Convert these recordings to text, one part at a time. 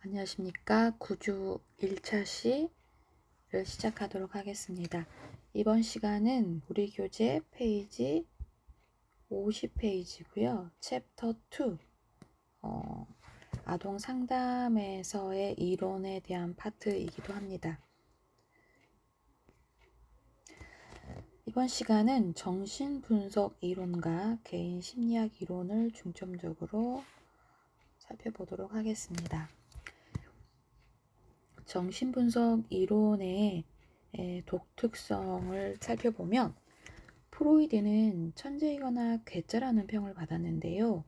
안녕하십니까. 9주 1차 시를 시작하도록 하겠습니다. 이번 시간은 우리 교재 페이지 50페이지고요. 챕터 2 아동 상담에서의 이론에 대한 파트이기도 합니다. 이번 시간은 정신분석 이론과 개인 심리학 이론을 중점적으로 살펴보도록 하겠습니다. 정신분석 이론의 독특성을 살펴보면 프로이드는 천재이거나 괴짜라는 평을 받았는데요.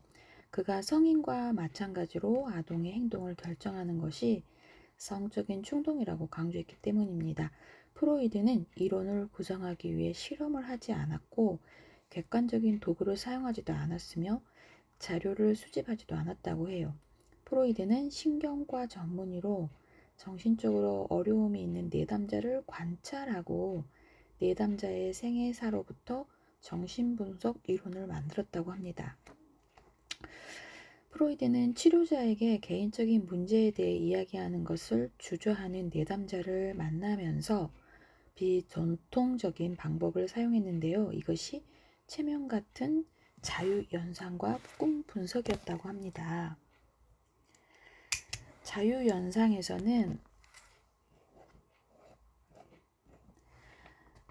그가 성인과 마찬가지로 아동의 행동을 결정하는 것이 성적인 충동이라고 강조했기 때문입니다. 프로이드는 이론을 구성하기 위해 실험을 하지 않았고 객관적인 도구를 사용하지도 않았으며 자료를 수집하지도 않았다고 해요. 프로이드는 신경과 전문의로 정신적으로 어려움이 있는 내담자를 관찰하고 내담자의 생애사로부터 정신분석 이론을 만들었다고 합니다. 프로이드는 치료자에게 개인적인 문제에 대해 이야기하는 것을 주저하는 내담자를 만나면서 비전통적인 방법을 사용했는데요. 이것이 체면 같은 자유연상과 꿈 분석이었다고 합니다. 자유연상에서는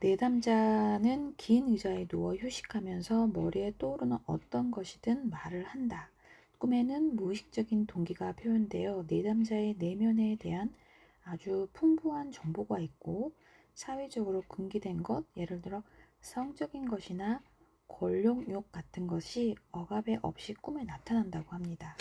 내담자는 긴 의자에 누워 휴식하면서 머리에 떠오르는 어떤 것이든 말을 한다. 꿈에는 무의식적인 동기가 표현되어 내담자의 내면에 대한 아주 풍부한 정보가 있고 사회적으로 금기된 것, 예를 들어 성적인 것이나 권력욕 같은 것이 억압에 없이 꿈에 나타난다고 합니다.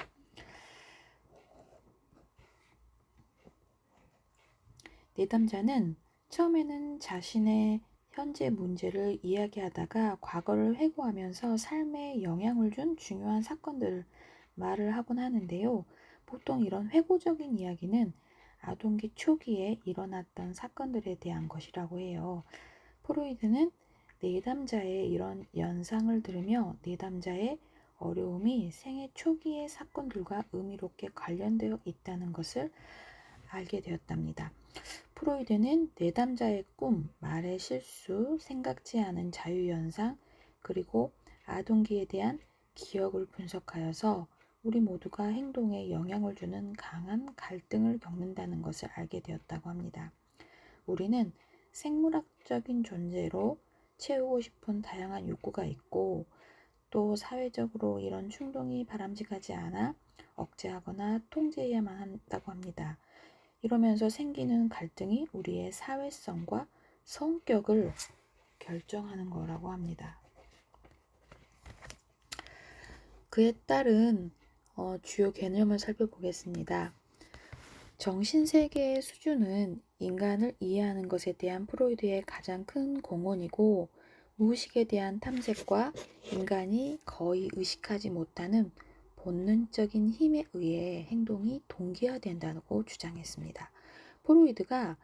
내담자는 처음에는 자신의 현재 문제를 이야기하다가 과거를 회고하면서 삶에 영향을 준 중요한 사건들을 말을 하곤 하는데요. 보통 이런 회고적인 이야기는 아동기 초기에 일어났던 사건들에 대한 것이라고 해요. 프로이드는 내담자의 이런 연상을 들으며 내담자의 어려움이 생애 초기의 사건들과 의미롭게 관련되어 있다는 것을 알게 되었답니다. 프로이드는 내담자의 꿈, 말의 실수, 생각지 않은 자유연상, 그리고 아동기에 대한 기억을 분석하여서 우리 모두가 행동에 영향을 주는 강한 갈등을 겪는다는 것을 알게 되었다고 합니다. 우리는 생물학적인 존재로 채우고 싶은 다양한 욕구가 있고 또 사회적으로 이런 충동이 바람직하지 않아 억제하거나 통제해야만 한다고 합니다. 이러면서 생기는 갈등이 우리의 사회성과 성격을 결정하는 거라고 합니다. 그에 따른 주요 개념을 살펴보겠습니다. 정신세계의 수준은 인간을 이해하는 것에 대한 프로이드의 가장 큰 공헌이고 무의식에 대한 탐색과 인간이 거의 의식하지 못하는 본능적인 힘에 의해 행동이 동기화된다고 주장했습니다. 프로이드가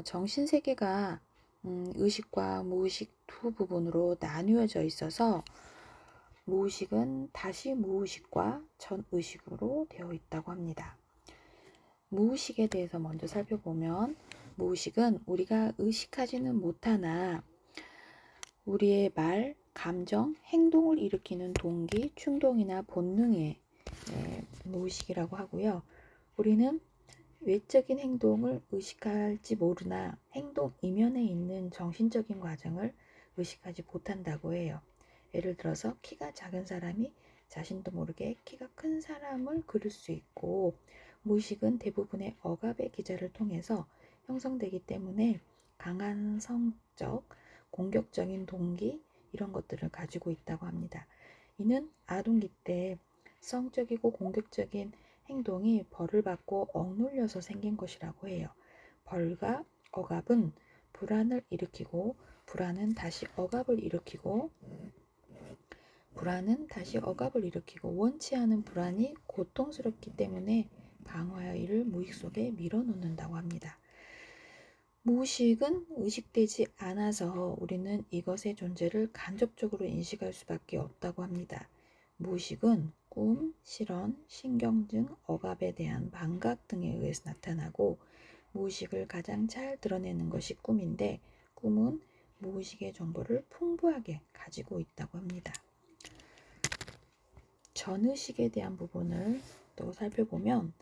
정신세계가 의식과 무의식 두 부분으로 나뉘어져 있어서 무의식은 다시 무의식과 전의식으로 되어 있다고 합니다. 무의식에 대해서 먼저 살펴보면 무의식은 우리가 의식하지는 못하나 우리의 말, 감정, 행동을 일으키는 동기, 충동이나 본능의 무의식이라고 하고요. 우리는 외적인 행동을 의식할지 모르나 행동 이면에 있는 정신적인 과정을 의식하지 못한다고 해요. 예를 들어서 키가 작은 사람이 자신도 모르게 키가 큰 사람을 그릴 수 있고 무의식은 대부분의 억압의 기제를 통해서 형성되기 때문에 강한 성적, 공격적인 동기 이런 것들을 가지고 있다고 합니다. 이는 아동기 때 성적이고 공격적인 행동이 벌을 받고 억눌려서 생긴 것이라고 해요. 벌과 억압은 불안을 일으키고 불안은 다시 억압을 일으키고 원치 않은 불안이 고통스럽기 때문에 방어하여 이를 무의식 속에 밀어놓는다고 합니다. 무의식은 의식되지 않아서 우리는 이것의 존재를 간접적으로 인식할 수밖에 없다고 합니다. 무의식은 꿈, 실언, 신경증, 억압에 대한 반각 등에 의해서 나타나고 무의식을 가장 잘 드러내는 것이 꿈인데 꿈은 무의식의 정보를 풍부하게 가지고 있다고 합니다. 전의식에 대한 부분을 또 살펴보면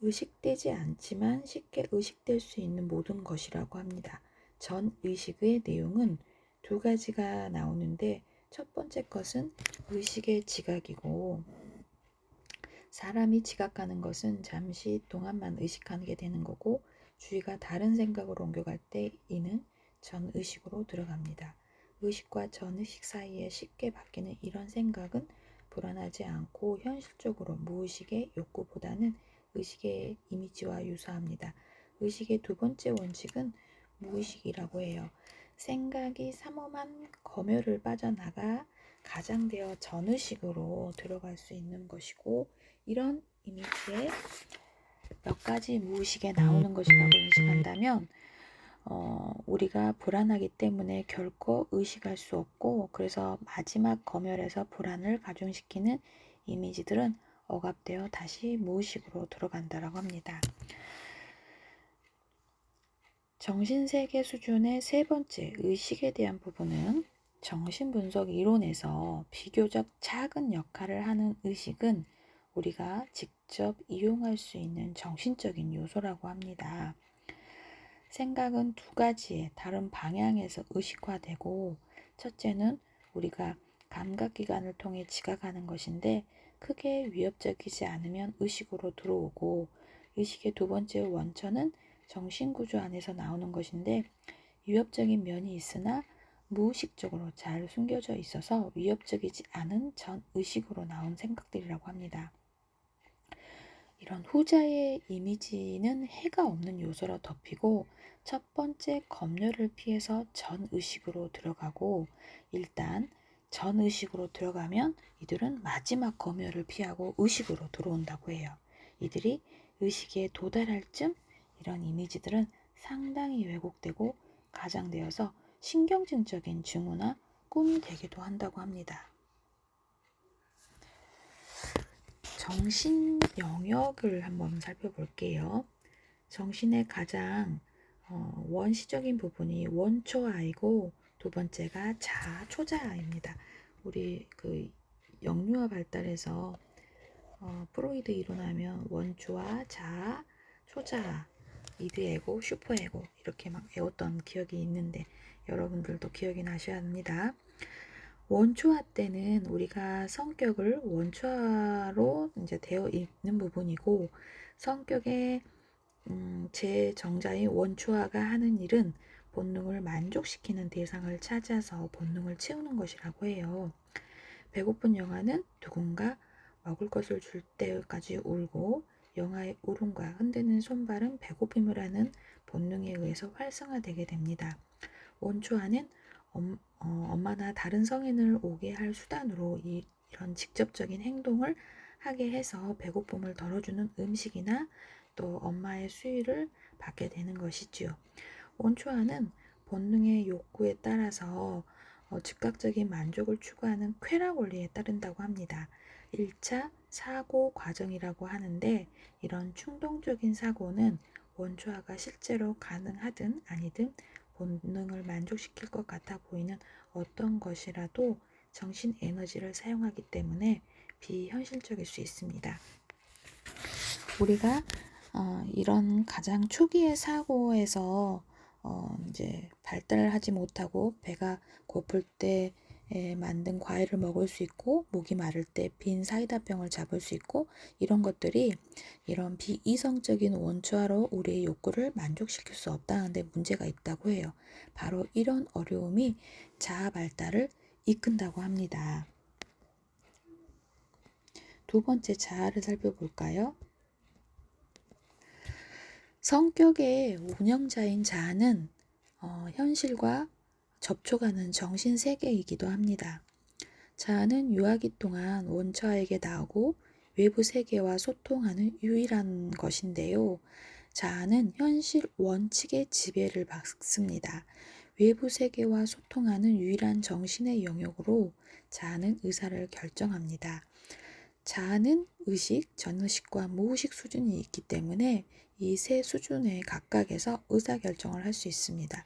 의식되지 않지만 쉽게 의식될 수 있는 모든 것이라고 합니다. 전의식의 내용은 두 가지가 나오는데 첫 번째 것은 의식의 지각이고 사람이 지각하는 것은 잠시 동안만 의식하게 되는 거고 주의가 다른 생각으로 옮겨갈 때 이는 전의식으로 들어갑니다. 의식과 전의식 사이에 쉽게 바뀌는 이런 생각은 불안하지 않고 현실적으로 무의식의 욕구보다는 의식의 이미지와 유사합니다. 의식의 두 번째 원칙은 무의식이라고 해요. 생각이 삼엄한 검열을 빠져나가 가장되어 전의식으로 들어갈 수 있는 것이고 이런 이미지에 몇 가지 무의식에 나오는 것이라고 인식한다면 우리가 불안하기 때문에 결코 의식할 수 없고 그래서 마지막 검열에서 불안을 가중시키는 이미지들은 억압되어 다시 무의식으로 들어간다고 합니다. 정신세계 수준의 세 번째 의식에 대한 부분은 정신분석 이론에서 비교적 작은 역할을 하는 의식은 우리가 직접 이용할 수 있는 정신적인 요소라고 합니다. 생각은 두 가지의 다른 방향에서 의식화되고 첫째는 우리가 감각기관을 통해 지각하는 것인데 크게 위협적이지 않으면 의식으로 들어오고 의식의 두 번째 원천은 정신구조 안에서 나오는 것인데 위협적인 면이 있으나 무의식적으로 잘 숨겨져 있어서 위협적이지 않은 전의식으로 나온 생각들이라고 합니다. 이런 후자의 이미지는 해가 없는 요소로 덮이고 첫 번째 검열을 피해서 전의식으로 들어가고 일단 전의식으로 들어가면 이들은 마지막 검열을 피하고 의식으로 들어온다고 해요. 이들이 의식에 도달할 쯤 이런 이미지들은 상당히 왜곡되고 가장되어서 신경증적인 증후나 꿈이 되기도 한다고 합니다. 정신 영역을 한번 살펴볼게요. 정신의 가장 원시적인 부분이 원초아이고 두 번째가 자아, 초자아입니다. 우리 그 영유아 발달에서 프로이드 이론하면 원초아, 자아, 초자아, 미드에고, 슈퍼에고 이렇게 막 외웠던 기억이 있는데 여러분들도 기억이 나셔야 합니다. 원초아 때는 우리가 성격을 원초아로 이제 되어 있는 부분이고 성격의 제 정자인 원초아가 하는 일은 본능을 만족시키는 대상을 찾아서 본능을 채우는 것이라고 해요. 배고픈 영아는 누군가 먹을 것을 줄 때까지 울고 영아의 울음과 흔드는 손발은 배고픔을 하는 본능에 의해서 활성화되게 됩니다. 원초아는 엄마나 다른 성인을 오게 할 수단으로 이런 직접적인 행동을 하게 해서 배고픔을 덜어주는 음식이나 또 엄마의 수유를 받게 되는 것이지요. 원초아는 본능의 욕구에 따라서 즉각적인 만족을 추구하는 쾌락 원리에 따른다고 합니다. 1차 사고 과정이라고 하는데 이런 충동적인 사고는 원초아가 실제로 가능하든 아니든 본능을 만족시킬 것 같아 보이는 어떤 것이라도 정신 에너지를 사용하기 때문에 비현실적일 수 있습니다. 우리가 이런 가장 초기의 사고에서 이제 발달하지 못하고 배가 고플 때 만든 과일을 먹을 수 있고 목이 마를 때 빈 사이다병을 잡을 수 있고 이런 것들이 이런 비이성적인 원초아로 우리의 욕구를 만족시킬 수 없다는데 문제가 있다고 해요. 바로 이런 어려움이 자아 발달을 이끈다고 합니다. 두 번째 자아를 살펴볼까요? 성격의 운영자인 자아는 현실과 접촉하는 정신세계이기도 합니다. 자아는 유아기 동안 원초아에게 나오고 외부 세계와 소통하는 유일한 것인데요. 자아는 현실 원칙의 지배를 받습니다. 외부 세계와 소통하는 유일한 정신의 영역으로 자아는 의사를 결정합니다. 자아는 의식, 전의식과 무의식 수준이 있기 때문에 이 세 수준의 각각에서 의사결정을 할 수 있습니다.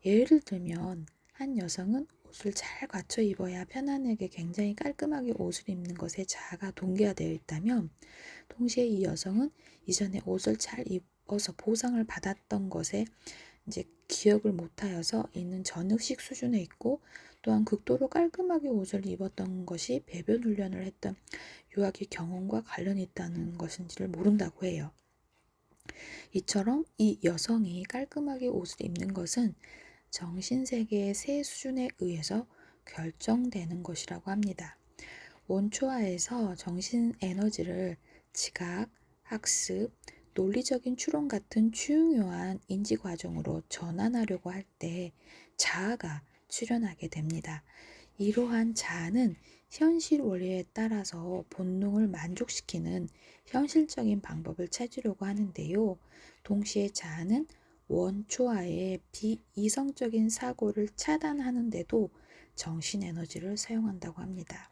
예를 들면 한 여성은 옷을 잘 갖춰 입어야 편안하게 굉장히 깔끔하게 옷을 입는 것에 자아가 동기화되어 있다면, 동시에 이 여성은 이전에 옷을 잘 입어서 보상을 받았던 것에 이제 기억을 못하여서 있는 전의식 수준에 있고, 또한 극도로 깔끔하게 옷을 입었던 것이 배변 훈련을 했던 유아기 경험과 관련이 있다는 것인지를 모른다고 해요. 이처럼 이 여성이 깔끔하게 옷을 입는 것은 정신세계의 세 수준에 의해서 결정되는 것이라고 합니다. 원초화에서 정신 에너지를 지각, 학습, 논리적인 추론 같은 중요한 인지 과정으로 전환하려고 할 때 자아가 출현하게 됩니다. 이러한 자아는 현실 원리에 따라서 본능을 만족시키는 현실적인 방법을 찾으려고 하는데요. 동시에 자아는 원초화의 비이성적인 사고를 차단하는데도 정신 에너지를 사용한다고 합니다.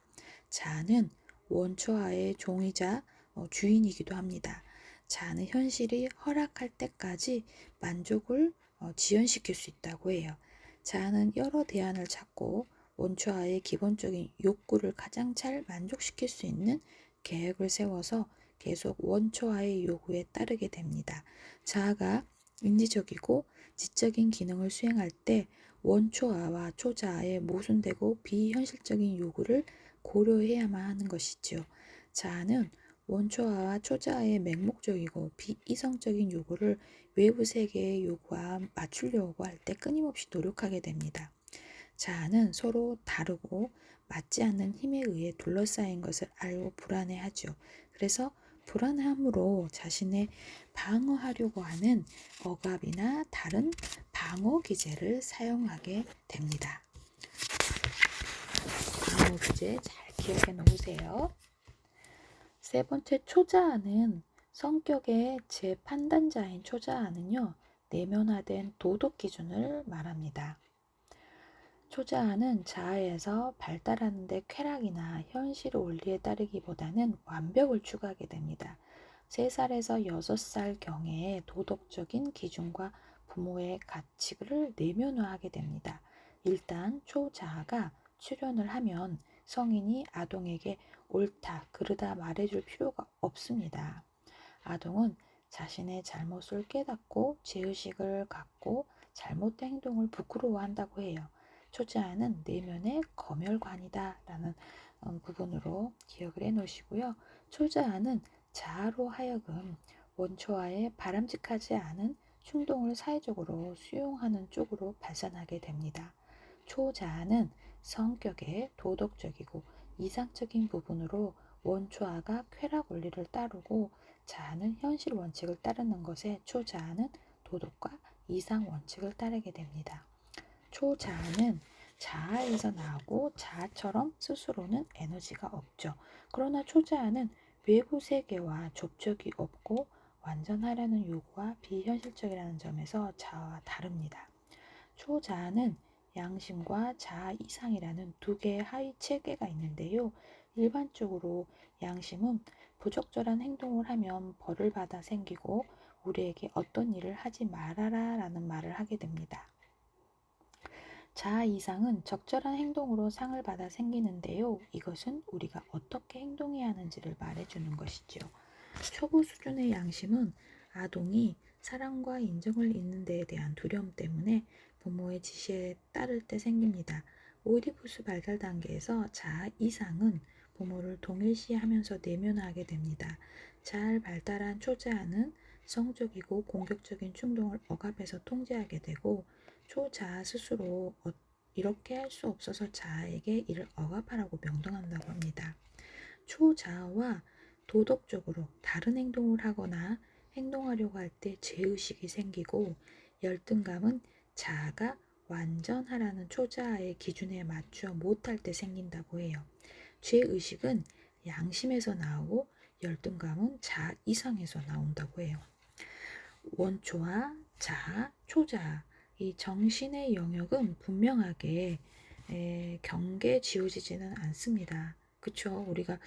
자아는 원초화의 종이자 주인이기도 합니다. 자아는 현실이 허락할 때까지 만족을 지연시킬 수 있다고 해요. 자아는 여러 대안을 찾고 원초화의 기본적인 욕구를 가장 잘 만족시킬 수 있는 계획을 세워서 계속 원초화의 요구에 따르게 됩니다. 자아가 인지적이고 지적인 기능을 수행할 때 원초화와 초자아에 모순되고 비현실적인 요구를 고려해야만 하는 것이지요. 자아는 원초화와 초자아의 맹목적이고 비이성적인 요구를 외부 세계의 요구와 맞추려고 할 때 끊임없이 노력하게 됩니다. 자아는 서로 다르고 맞지 않는 힘에 의해 둘러싸인 것을 알고 불안해하죠. 그래서 불안함으로 자신을 방어하려고 하는 억압이나 다른 방어 기제를 사용하게 됩니다. 방어 기제 잘 기억해 놓으세요. 세 번째, 초자아는 성격의 재판단자인 초자아는요, 내면화된 도덕 기준을 말합니다. 초자아는 자아에서 발달하는 데 쾌락이나 현실 원리에 따르기보다는 완벽을 추구하게 됩니다. 3살에서 6살 경에 도덕적인 기준과 부모의 가치를 내면화하게 됩니다. 일단 초자아가 출현을 하면 성인이 아동에게 옳다, 그르다 말해줄 필요가 없습니다. 아동은 자신의 잘못을 깨닫고 죄의식을 갖고 잘못된 행동을 부끄러워한다고 해요. 초자아는 내면의 검열관이다 라는 부분으로 기억을 해 놓으시고요. 초자아는 자아로 하여금 원초와의 바람직하지 않은 충동을 사회적으로 수용하는 쪽으로 발산하게 됩니다. 초자아는 성격의 도덕적이고 이상적인 부분으로 원초아가 쾌락 원리를 따르고, 자아는 현실 원칙을 따르는 것에 초자아는 도덕과 이상 원칙을 따르게 됩니다. 초자아는 자아에서 나오고 자아처럼 스스로는 에너지가 없죠. 그러나 초자아는 외부 세계와 접촉이 없고 완전하려는 요구와 비현실적이라는 점에서 자아와 다릅니다. 초자아는 양심과 자아 이상이라는 두 개의 하위 체계가 있는데요. 일반적으로 양심은 부적절한 행동을 하면 벌을 받아 생기고 우리에게 어떤 일을 하지 말아라 라는 말을 하게 됩니다. 자아 이상은 적절한 행동으로 상을 받아 생기는데요. 이것은 우리가 어떻게 행동해야 하는지를 말해주는 것이죠. 초보 수준의 양심은 아동이 사랑과 인정을 잊는 데에 대한 두려움 때문에 부모의 지시에 따를 때 생깁니다. 오이디푸스 발달 단계에서 자아 이상은 부모를 동일시하면서 내면화하게 됩니다. 잘 발달한 초자아는 성적이고 공격적인 충동을 억압해서 통제하게 되고, 초자아 스스로 이렇게 할 수 없어서 자아에게 이를 억압하라고 명령한다고 합니다. 초자아와 도덕적으로 다른 행동을 하거나 행동하려고 할 때 죄의식이 생기고, 열등감은 자아가 완전하라는 초자아의 기준에 맞추어 못할 때 생긴다고 해요. 죄의식은 양심에서 나오고 열등감은 자아 이상에서 나온다고 해요. 원초와 자아, 초자아, 이 정신의 영역은 분명하게 경계 지어지지는 않습니다. 그쵸. 우리가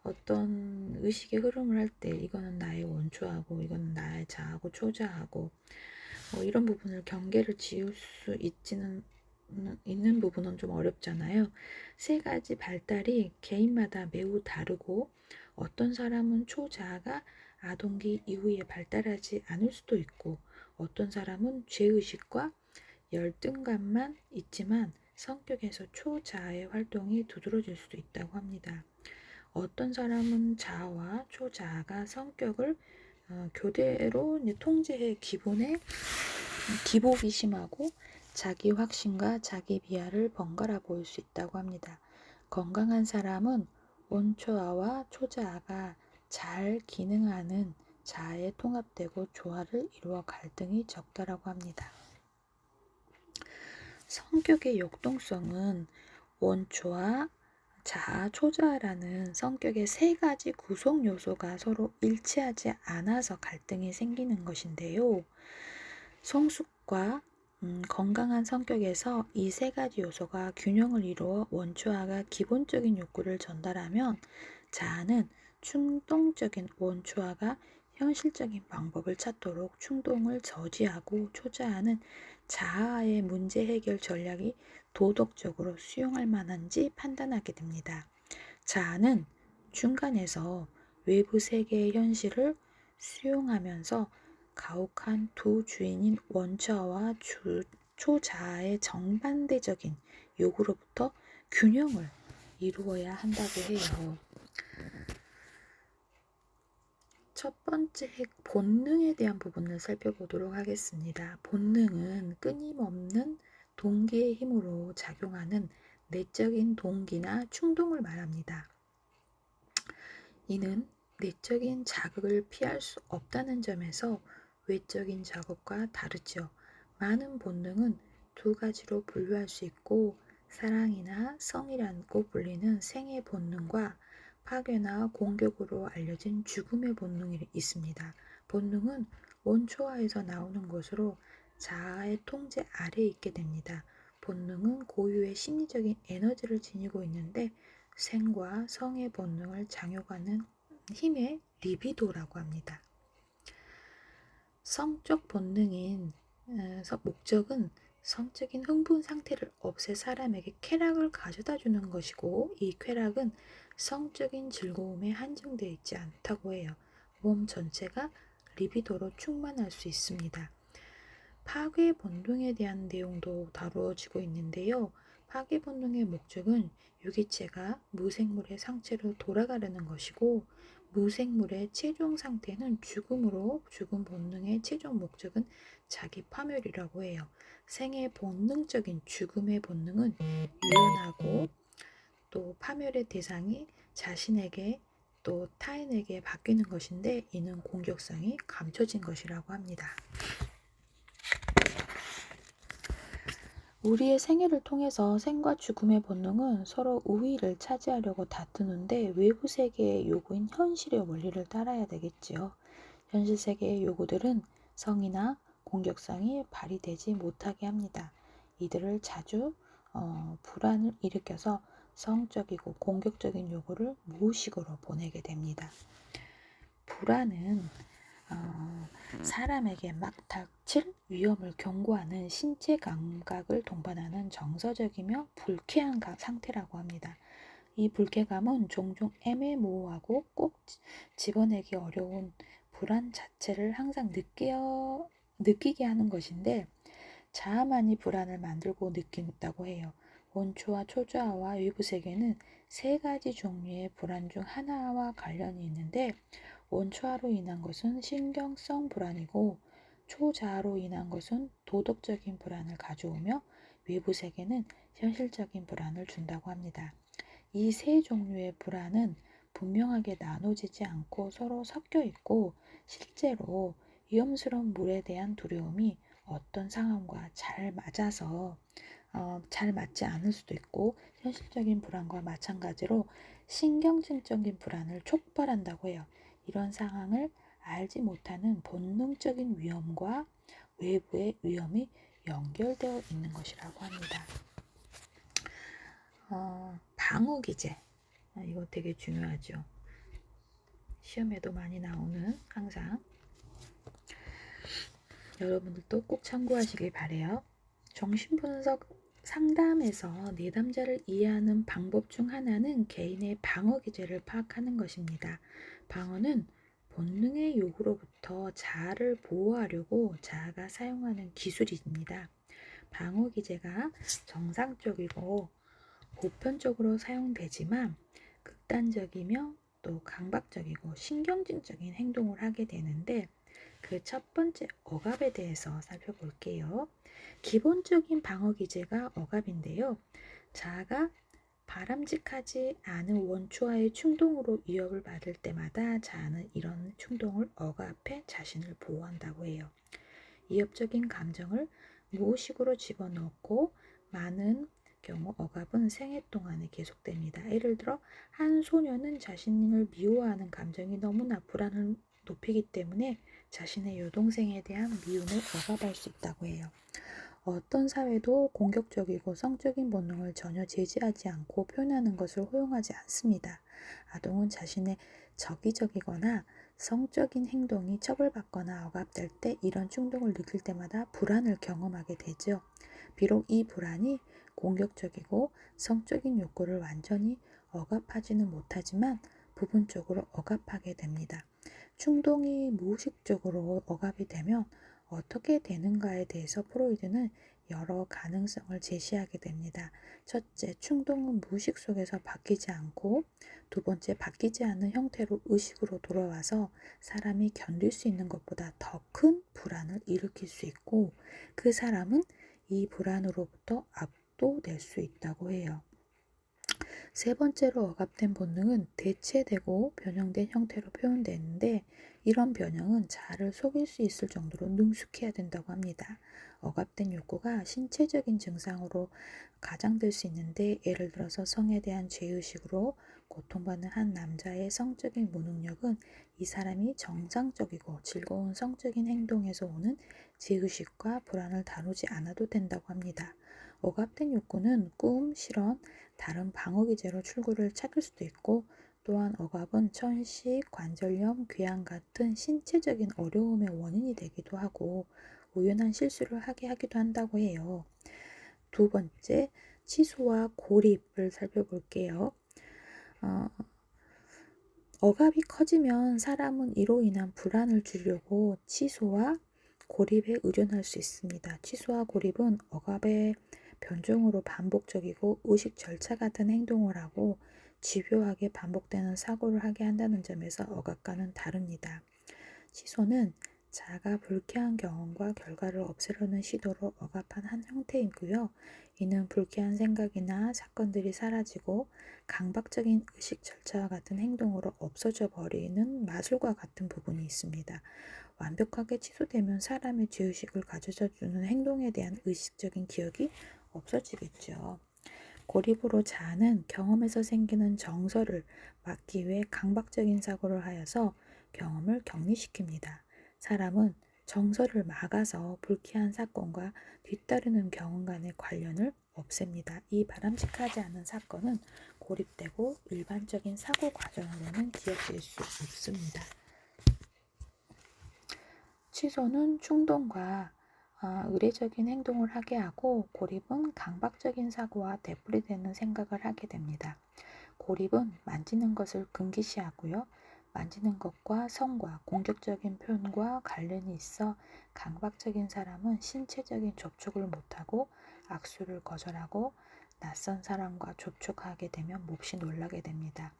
어떤 의식의 흐름을 할 때 이거는 나의 원초하고 이거는 나의 자아고 초자하고 뭐 이런 부분을 경계를 지을 수 있는 부분은 좀 어렵잖아요. 세 가지 발달이 개인마다 매우 다르고 어떤 사람은 초자아가 아동기 이후에 발달하지 않을 수도 있고 어떤 사람은 죄의식과 열등감만 있지만 성격에서 초자아의 활동이 두드러질 수도 있다고 합니다. 어떤 사람은 자아와 초자아가 성격을 교대로 통제해 기복이 심하고 자기 확신과 자기 비하를 번갈아 보일 수 있다고 합니다. 건강한 사람은 원초아와 초자아가 잘 기능하는 자아에 통합되고 조화를 이루어 갈등이 적다라고 합니다. 성격의 역동성은 원초와 자아, 초자아라는 성격의 세 가지 구성 요소가 서로 일치하지 않아서 갈등이 생기는 것인데요. 성숙과 건강한 성격에서 이 세 가지 요소가 균형을 이루어 원초아가 기본적인 욕구를 전달하면 자아는 충동적인 원초아가 현실적인 방법을 찾도록 충동을 저지하고 초자아는 자아의 문제 해결 전략이 도덕적으로 수용할 만한지 판단하게 됩니다. 자아는 중간에서 외부 세계의 현실을 수용하면서 가혹한 두 주인인 원초와 초자아의 정반대적인 욕으로부터 균형을 이루어야 한다고 해요. 첫 번째 본능에 대한 부분을 살펴보도록 하겠습니다. 본능은 끊임없는 동기의 힘으로 작용하는 내적인 동기나 충동을 말합니다. 이는 내적인 자극을 피할 수 없다는 점에서 외적인 자극과 다르죠. 많은 본능은 두 가지로 분류할 수 있고 사랑이나 성이라고 불리는 생의 본능과 파괴나 공격으로 알려진 죽음의 본능이 있습니다. 본능은 원초아에서 나오는 것으로 자아의 통제 아래에 있게 됩니다. 본능은 고유의 심리적인 에너지를 지니고 있는데 생과 성의 본능을 장요하는 힘의 리비도라고 합니다. 성적 본능인 목적은 성적인 흥분 상태를 없애 사람에게 쾌락을 가져다 주는 것이고 이 쾌락은 성적인 즐거움에 한정되어 있지 않다고 해요. 몸 전체가 리비도로 충만할 수 있습니다. 파괴 본능에 대한 내용도 다루어지고 있는데요. 파괴 본능의 목적은 유기체가 무생물의 상태로 돌아가려는 것이고 무생물의 최종 상태는 죽음으로 죽음 본능의 최종 목적은 자기 파멸이라고 해요. 생의 본능적인 죽음의 본능은 유연하고 또 파멸의 대상이 자신에게 또 타인에게 바뀌는 것인데 이는 공격성이 감춰진 것이라고 합니다. 우리의 생애를 통해서 생과 죽음의 본능은 서로 우위를 차지하려고 다투는데 외부 세계의 요구인 현실의 원리를 따라야 되겠지요. 현실 세계의 요구들은 성이나 공격성이 발휘되지 못하게 합니다. 이들을 자주 불안을 일으켜서 성적이고 공격적인 요구를 무의식으로 보내게 됩니다. 불안은 사람에게 막 닥칠 위험을 경고하는 신체 감각을 동반하는 정서적이며 불쾌한 상태라고 합니다. 이 불쾌감은 종종 애매모호하고 꼭 집어내기 어려운 불안 자체를 항상 느끼게 하는 것인데 자아만이 불안을 만들고 느낀다고 해요. 원초와 초자아와 외부 세계는 세 가지 종류의 불안 중 하나와 관련이 있는데 원초아로 인한 것은 신경성 불안이고 초자아로 인한 것은 도덕적인 불안을 가져오며 외부 세계는 현실적인 불안을 준다고 합니다. 이 세 종류의 불안은 분명하게 나눠지지 않고 서로 섞여 있고 실제로 위험스러운 물에 대한 두려움이 어떤 상황과 잘 맞지 않을 수도 있고 현실적인 불안과 마찬가지로 신경질적인 불안을 촉발한다고 해요. 이런 상황을 알지 못하는 본능적인 위험과 외부의 위험이 연결되어 있는 것이라고 합니다. 방어기제 이거 되게 중요하죠. 시험에도 많이 나오는 항상 여러분들도 꼭 참고하시길 바래요. 정신분석 상담에서 내담자를 이해하는 방법 중 하나는 개인의 방어 기제를 파악하는 것입니다. 방어는 본능의 요구로부터 자아를 보호하려고 자아가 사용하는 기술입니다. 방어 기제가 정상적이고 보편적으로 사용되지만 극단적이며 또 강박적이고 신경질적인 행동을 하게 되는데, 그 첫 번째 억압에 대해서 살펴볼게요. 기본적인 방어 기제가 억압인데요. 자아가 바람직하지 않은 원초와의 충동으로 위협을 받을 때마다 자아는 이런 충동을 억압해 자신을 보호한다고 해요. 위협적인 감정을 무의식으로 집어넣고 많은 경우 억압은 생애 동안에 계속됩니다. 예를 들어 한 소녀는 자신을 미워하는 감정이 너무나 불안을 높이기 때문에 자신의 여동생에 대한 미움을 억압할 수 있다고 해요. 어떤 사회도 공격적이고 성적인 본능을 전혀 제지하지 않고 표현하는 것을 허용하지 않습니다. 아동은 자신의 적이적이거나 성적인 행동이 처벌받거나 억압될 때 이런 충동을 느낄 때마다 불안을 경험하게 되죠. 비록 이 불안이 공격적이고 성적인 욕구를 완전히 억압하지는 못하지만 부분적으로 억압하게 됩니다. 충동이 무의식적으로 억압이 되면 어떻게 되는가에 대해서 프로이드는 여러 가능성을 제시하게 됩니다. 첫째, 충동은 무의식 속에서 바뀌지 않고, 두 번째, 바뀌지 않는 형태로 의식으로 돌아와서 사람이 견딜 수 있는 것보다 더 큰 불안을 일으킬 수 있고, 그 사람은 이 불안으로부터 압도될 수 있다고 해요. 세 번째로 억압된 본능은 대체되고 변형된 형태로 표현되는데, 이런 변형은 자아를 속일 수 있을 정도로 능숙해야 된다고 합니다. 억압된 욕구가 신체적인 증상으로 가장될 수 있는데, 예를 들어서 성에 대한 죄의식으로 고통받는 한 남자의 성적인 무능력은 이 사람이 정상적이고 즐거운 성적인 행동에서 오는 죄의식과 불안을 다루지 않아도 된다고 합니다. 억압된 욕구는 꿈, 실현, 다른 방어 기제로 출구를 찾을 수도 있고, 또한 억압은 천식, 관절염, 궤양 같은 신체적인 어려움의 원인이 되기도 하고 우연한 실수를 하게 하기도 한다고 해요. 두 번째, 치소와 고립을 살펴볼게요. 억압이 커지면 사람은 이로 인한 불안을 줄이려고 치소와 고립에 의존할 수 있습니다. 치소와 고립은 억압의 변종으로 반복적이고 의식 절차 같은 행동을 하고 집요하게 반복되는 사고를 하게 한다는 점에서 억압과는 다릅니다. 치소는 자아가 불쾌한 경험과 결과를 없애려는 시도로 억압한 한 형태이고요. 이는 불쾌한 생각이나 사건들이 사라지고 강박적인 의식 절차와 같은 행동으로 없어져 버리는 마술과 같은 부분이 있습니다. 완벽하게 취소되면 사람의 죄의식을 가져다 주는 행동에 대한 의식적인 기억이 없어지겠죠. 고립으로 자아는 경험에서 생기는 정서를 막기 위해 강박적인 사고를 하여서 경험을 격리시킵니다. 사람은 정서를 막아서 불쾌한 사건과 뒤따르는 경험 간의 관련을 없앱니다. 이 바람직하지 않은 사건은 고립되고 일반적인 사고 과정으로는 기억될 수 없습니다. 취소는 충동과 의례적인 행동을 하게 하고, 고립은 강박적인 사고와 되풀이되는 생각을 하게 됩니다. 고립은 만지는 것을 금기시하고요. 만지는 것과 성과, 공격적인 표현과 관련이 있어 강박적인 사람은 신체적인 접촉을 못하고 악수를 거절하고 낯선 사람과 접촉하게 되면 몹시 놀라게 됩니다.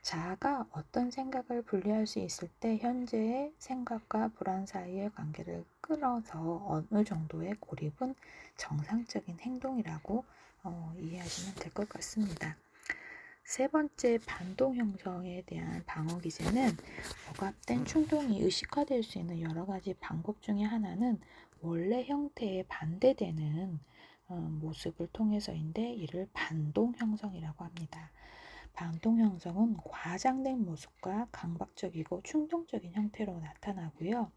자아가 어떤 생각을 분리할 수 있을 때 현재의 생각과 불안 사이의 관계를 끊어서 어느 정도의 고립은 정상적인 행동이라고 이해하시면 될 것 같습니다. 세 번째, 반동 형성에 대한 방어 기제는 억압된 충동이 의식화될 수 있는 여러 가지 방법 중에 하나는 원래 형태에 반대되는 모습을 통해서인데, 이를 반동 형성이라고 합니다. 반동 형성은 과장된 모습과 강박적이고 충동적인 형태로 나타나고요.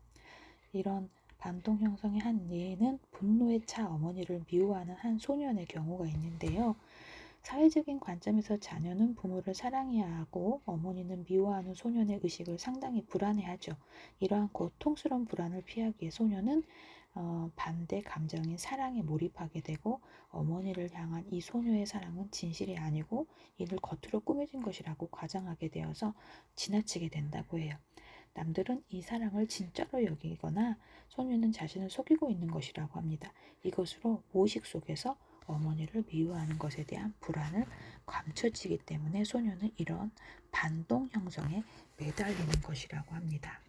이런 반동 형성의 한 예는 분노에 차 어머니를 미워하는 한 소년의 경우가 있는데요. 사회적인 관점에서 자녀는 부모를 사랑해야 하고 어머니는 미워하는 소년의 의식을 상당히 불안해하죠. 이러한 고통스러운 불안을 피하기 위해 소년은 반대 감정인 사랑에 몰입하게 되고 어머니를 향한 이 소녀의 사랑은 진실이 아니고 이를 겉으로 꾸며진 것이라고 과장하게 되어서 지나치게 된다고 해요. 남들은 이 사랑을 진짜로 여기거나 소녀는 자신을 속이고 있는 것이라고 합니다. 이것으로 무의식 속에서 어머니를 미워하는 것에 대한 불안을 감춰지기 때문에 소녀는 이런 반동 형성에 매달리는 것이라고 합니다.